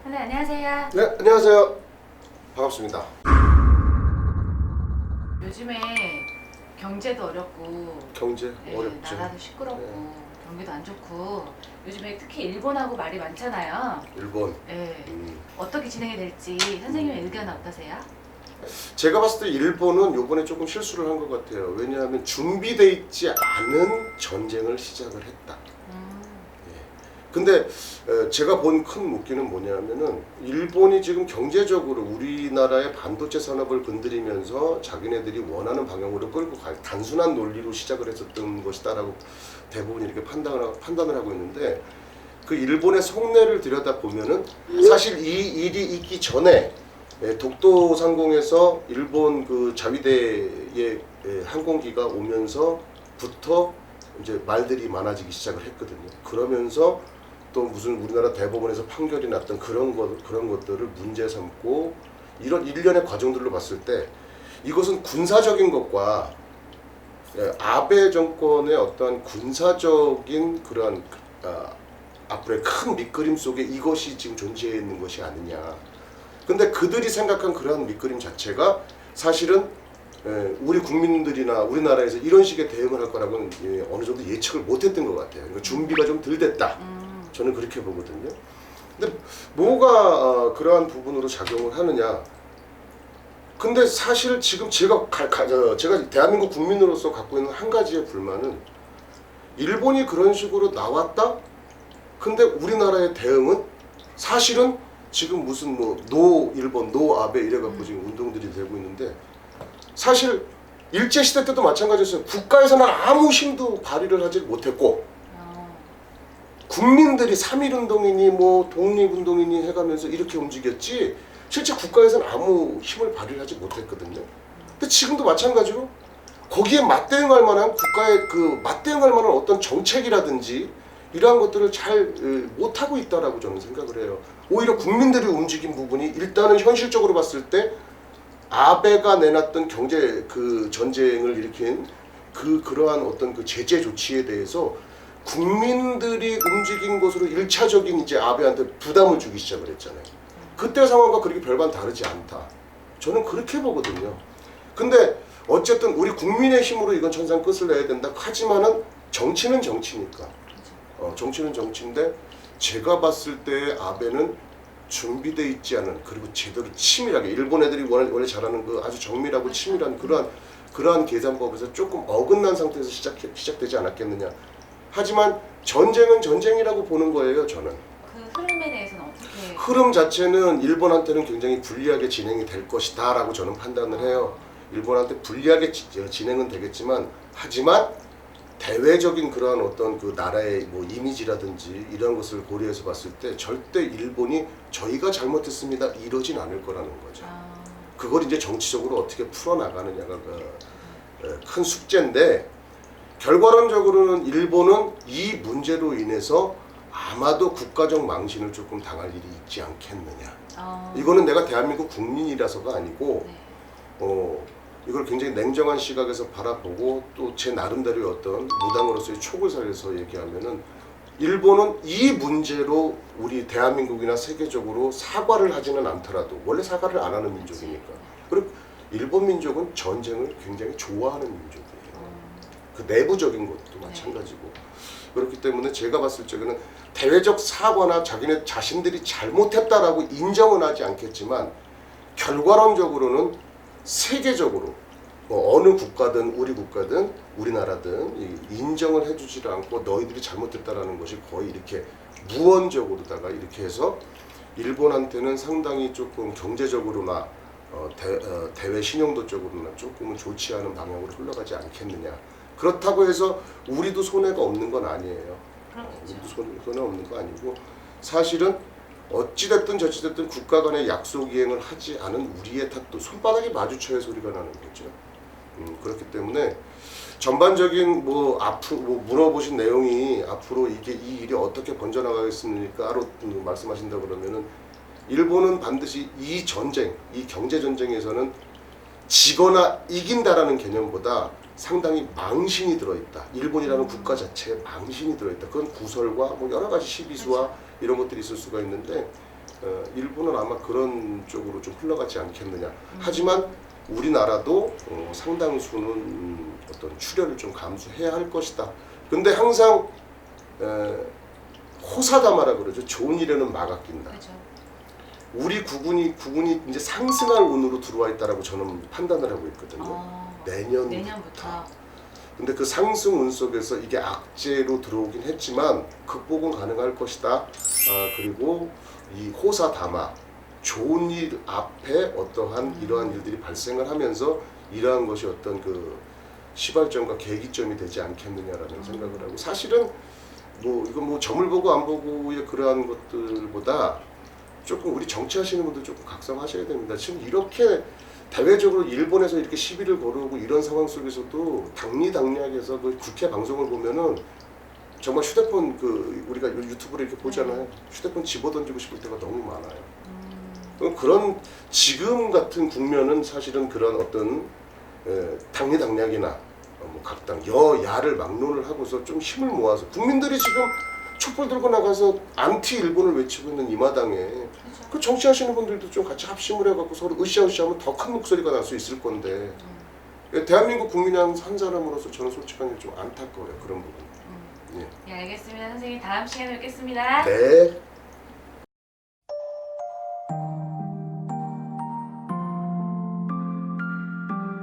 네, 안녕하세요. 네, 안녕하세요. 반갑습니다. 요즘에 경제도 어렵고 경제 네, 어렵죠. 나라도 시끄럽고 네. 경기도 안 좋고 요즘에 특히 일본하고 말이 많잖아요. 일본. 네. 음. 어떻게 진행이 될지 선생님의 의견은 어떠세요? 제가 봤을 때 일본은 요번에 조금 실수를 한 것 같아요. 왜냐하면 준비돼 있지 않은 전쟁을 시작을 했다. 음, 근데 제가 본 큰 묶기는 뭐냐면은 일본이 지금 경제적으로 우리나라의 반도체 산업을 건드리면서 자기네들이 원하는 방향으로 끌고 갈 단순한 논리로 시작을 했었던 것이다라고 대부분 이렇게 판단을 하고 있는데, 그 일본의 속내를 들여다 보면은 사실 이 일이 있기 전에 독도 상공에서 일본 그 자위대의 항공기가 오면서부터 이제 말들이 많아지기 시작을 했거든요. 그러면서 또 무슨 우리나라 대법원에서 판결이 났던 그런 것들을 문제 삼고, 이런 일련의 과정들로 봤을 때 이것은 군사적인 것과 아베 정권의 어떠한 군사적인 그러한 앞으로의 큰 밑그림 속에 이것이 지금 존재해 있는 것이 아니냐. 근데 그들이 생각한 그러한 밑그림 자체가 사실은 우리 국민들이나 우리나라에서 이런 식의 대응을 할 거라고는 어느 정도 예측을 못했던 것 같아요. 그러니까 준비가 좀 덜 됐다. 저는 그렇게 보거든요. 근데 뭐가 그러한 부분으로 작용을 하느냐? 근데 사실 지금 제가 대한민국 국민으로서 갖고 있는 한 가지의 불만은, 일본이 그런 식으로 나왔다? 근데 우리나라의 대응은 사실은 지금 무슨 뭐 노 일본, 노 아베 이래갖고 지금 운동들이 되고 있는데, 사실 일제시대 때도 마찬가지였어요. 국가에서는 아무 힘도 발휘를 하지 못했고, 국민들이 3.1운동이니 뭐 독립운동이니 해가면서 이렇게 움직였지 실제 국가에서는 아무 힘을 발휘하지 못했거든요. 근데 지금도 마찬가지로 거기에 맞대응할 만한 국가의 그 맞대응할 만한 어떤 정책이라든지 이러한 것들을 잘 못하고 있다라고 저는 생각을 해요. 오히려 국민들이 움직인 부분이 일단은 현실적으로 봤을 때 아베가 내놨던 경제 그 전쟁을 일으킨 그러한 어떤 그 제재 조치에 대해서 국민들이 움직인 것으로 1차적인 이제 아베한테 부담을 주기 시작을 했잖아요. 그때 상황과 그렇게 별반 다르지 않다. 저는 그렇게 보거든요. 근데 어쨌든 우리 국민의 힘으로 이건 천상 끝을 내야 된다. 하지만은 정치는 정치니까. 정치는 정치인데 제가 봤을 때 아베는 준비돼 있지 않은, 그리고 제대로 치밀하게 일본 애들이 원래 잘하는 그 아주 정밀하고 치밀한 그러한 계산법에서 조금 어긋난 상태에서 시작되지 않았겠느냐. 하지만 전쟁은 전쟁이라고 보는 거예요, 저는. 그 흐름에 대해서는 어떻게? 흐름 자체는 일본한테는 굉장히 불리하게 진행이 될 것이다라고 저는 판단을 해요. 일본한테 불리하게 진행은 되겠지만, 하지만 대외적인 그러한 어떤 그 나라의 뭐 이미지라든지 이런 것을 고려해서 봤을 때 절대 일본이 저희가 잘못했습니다 이러진 않을 거라는 거죠. 그걸 이제 정치적으로 어떻게 풀어나가느냐가 큰 숙제인데, 결과론적으로는 일본은 이 문제로 인해서 아마도 국가적 망신을 조금 당할 일이 있지 않겠느냐. 이거는 내가 대한민국 국민이라서가 아니고 이걸 굉장히 냉정한 시각에서 바라보고 또 제 나름대로의 어떤 무당으로서의 촉을 살려서 얘기하면은, 일본은 이 문제로 우리 대한민국이나 세계적으로 사과를 하지는 않더라도, 원래 사과를 안 하는 민족이니까. 그리고 일본 민족은 전쟁을 굉장히 좋아하는 민족이에요. 그 내부적인 것도 마찬가지고. 그렇기 때문에 제가 봤을 적에는 대외적 사과나 자기네 자신들이 잘못했다라고 인정은 하지 않겠지만, 결과론적으로는 세계적으로 뭐 어느 국가든 우리 국가든 우리나라든 인정을 해주지 않고 너희들이 잘못했다라는 것이 거의 이렇게 무언적으로다가 이렇게 해서 일본한테는 상당히 조금 경제적으로나 대외 신용도 쪽으로나 조금은 좋지 않은 방향으로 흘러가지 않겠느냐. 그렇다고 해서 우리도 손해가 없는 건 아니에요. 우리도 손해 없는 거 아니고, 사실은 어찌됐든 저찌됐든 국가 간의 약속 이행을 하지 않은 우리의 탓도 손바닥이 마주쳐야 소리가 나는 거죠. 그렇기 때문에 전반적인 뭐 앞으로 뭐 물어보신 내용이 앞으로 이 일이 어떻게 번져나가겠습니까로 말씀하신다 그러면은, 일본은 반드시 이 전쟁, 이 경제 전쟁에서는 지거나 이긴다라는 개념보다 상당히 망신이 들어있다. 일본이라는 국가 자체에 망신이 들어있다. 그건 구설과 뭐 여러 가지 시비수와 이런 것들이 있을 수가 있는데, 일본은 아마 그런 쪽으로 좀 흘러가지 않겠느냐. 하지만 우리나라도 상당수는 어떤 출혈을 좀 감수해야 할 것이다. 근데 항상 호사다마라 그러죠. 좋은 일에는 막아 낀다. 그렇죠. 우리 국운이 이제 상승할 운으로 들어와 있다라고 저는 판단을 하고 있거든요. 내년부터. 근데 그 상승운 속에서 이게 악재로 들어오긴 했지만 극복은 가능할 것이다. 그리고 이 호사다마 좋은 일 앞에 어떠한 이러한 일들이 발생을 하면서 이러한 것이 어떤 그 시발점과 계기점이 되지 않겠느냐라는 생각을 하고, 사실은 뭐 이건 뭐 점을 보고 안 보고의 그러한 것들보다 조금 우리 정치하시는 분들 조금 각성하셔야 됩니다. 지금 이렇게 대외적으로 일본에서 이렇게 시비를 걸어오고 이런 상황 속에서도 당리당략해서 그 국회 방송을 보면은 정말 휴대폰 그 우리가 유튜브를 이렇게 보잖아요. 휴대폰 집어던지고 싶을 때가 너무 많아요. 그런 지금 같은 국면은 사실은 그런 어떤 당리당략이나 뭐 각당 여야를 막론을 하고서 좀 힘을 모아서 국민들이 지금 촛불 들고 나가서 안티 일본을 외치고 있는 이 마당에 그 정치하시는 분들도 좀 같이 합심을 해갖고 서로 으쌰으쌰하면 더 큰 목소리가 날 수 있을 건데 대한민국 국민 한 사람으로서 저는 솔직하게 좀 안타까워요. 그런 부분. 네, 알겠습니다. 선생님 다음 시간에 뵙겠습니다. 네.